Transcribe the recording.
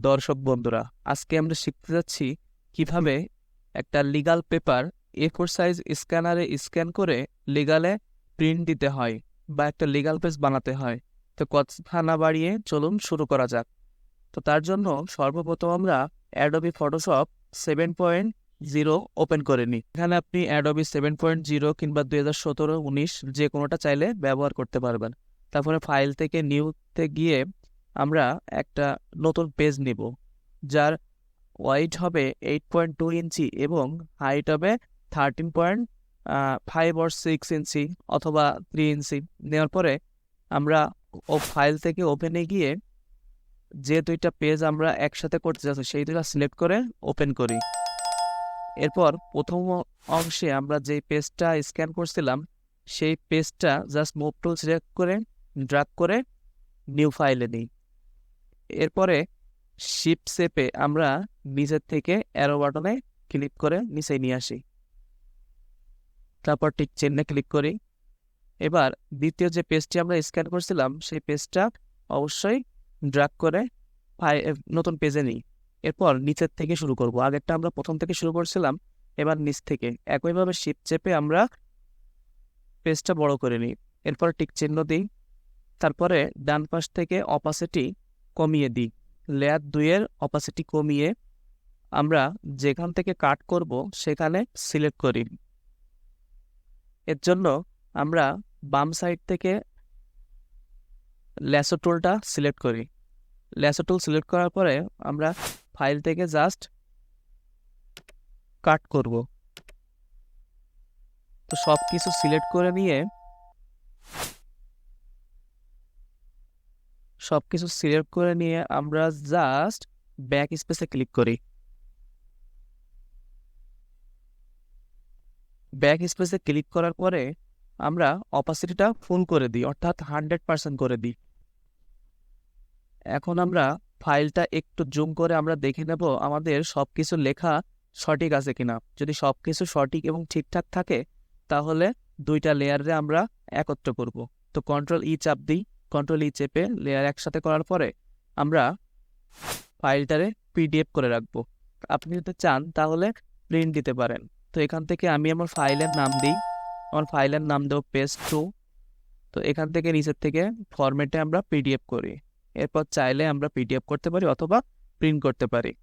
দর্শক বন্ধুরা, আজকে আমরা শিখতে যাচ্ছি কিভাবে একটা লিগ্যাল পেপার A4 সাইজ স্ক্যানারে স্ক্যান করে লিগ্যালে প্রিন্ট দিতে হয় বা একটা লিগ্যাল পেজ বানাতে হয়। তো কথা না বাড়িয়ে চলুন শুরু করা যাক। তো তার জন্য সর্বপ্রথম আমরা অ্যাডোবি ফটোশপ 7.0 ওপেন করে নিই। এখানে আপনি অ্যাডোবি 7.0 কিংবা 2017-19 যে কোনোটা চাইলে ব্যবহার করতে পারবেন। তারপরে ফাইল থেকে নিউতে গিয়ে আমরা একটা নতুন পেজ নিব, যার ওয়াইড হবে 8.2 ইঞ্চি এবং হাইট হবে 13.5 or 6 ইঞ্চি অথবা 3 ইঞ্চি। নেওয়ার পরে আমরা ফাইল থেকে ওপেনে গিয়ে যে দুইটা পেজ আমরা একসাথে করতে যাচ্ছি সেই দুইটা সিলেক্ট করে ওপেন করি। এরপর প্রথম অংশে আমরা যে পেজটা স্ক্যান করছিলাম সেই পেজটা জাস্ট মুভ টুল সিলেক্ট করে ড্র্যাগ করে নিউ ফাইলে নিই। এরপরে শিফট চেপে আমরা নিচের থেকে অ্যারো বাটনে ক্লিক করে নিচে নিয়ে আসি, তারপর টিক চিহ্নে ক্লিক করি। এবার দ্বিতীয় যে পেজটি আমরা স্ক্যান করছিলাম সেই পেজটা অবশ্যই ড্র্যাগ করে নতুন পেজে নিই। এরপর নিচের থেকে শুরু করব, আগেরটা আমরা প্রথম থেকে শুরু করছিলাম, এবার নিচ থেকে একইভাবে শিফট চেপে আমরা পেজটা বড় করে নিই। এরপর টিক চিহ্ন দিই, তারপরে ডান পাশ থেকে অপাসিটি কমিয়ে দিই। লেয়ার 2-এর অপাসিটি কমিয়ে আমরা যেখান থেকে কাট করব সেখানে সিলেক্ট করি। এর জন্য আমরা বাম সাইড থেকে ল্যাসো টুলটা সিলেক্ট করি। ল্যাসো টুল সিলেক্ট করার পরে আমরা ফাইল থেকে জাস্ট কাট করব। তো সব কিছু সিলেক্ট করে নিয়ে আমরা জাস্ট ব্যাক স্পেসে ক্লিক করি। ব্যাক স্পেসে ক্লিক করার পরে আমরা অপাসিটিটা ফুল করে দিই, অর্থাৎ 100% করে দিই। এখন আমরা ফাইলটা একটু জুম করে আমরা দেখে নেব আমাদের সবকিছু লেখা সঠিক আছে কিনা। যদি সবকিছু সঠিক এবং ঠিকঠাক থাকে তাহলে দুইটা লেয়ারে আমরা একত্র করব। তো কন্ট্রোল-ই চাপ দিই, কন্ট্রোল-ই চেপে লেয়ার একসাথে করার পরে আমরা ফাইলটারে পিডিএফ করে রাখবো। আপনি যদি চান তাহলে প্রিন্ট দিতে পারেন। তো এখান থেকে আমি আমার ফাইলের নাম দিই, আমার ফাইলের নাম দেবো পেজ 2। তো এখান থেকে নিচের থেকে ফরম্যাটে আমরা পিডিএফ করি। এরপর চাইলে আমরা পিডিএফ করতে পারি অথবা প্রিন্ট করতে পারি।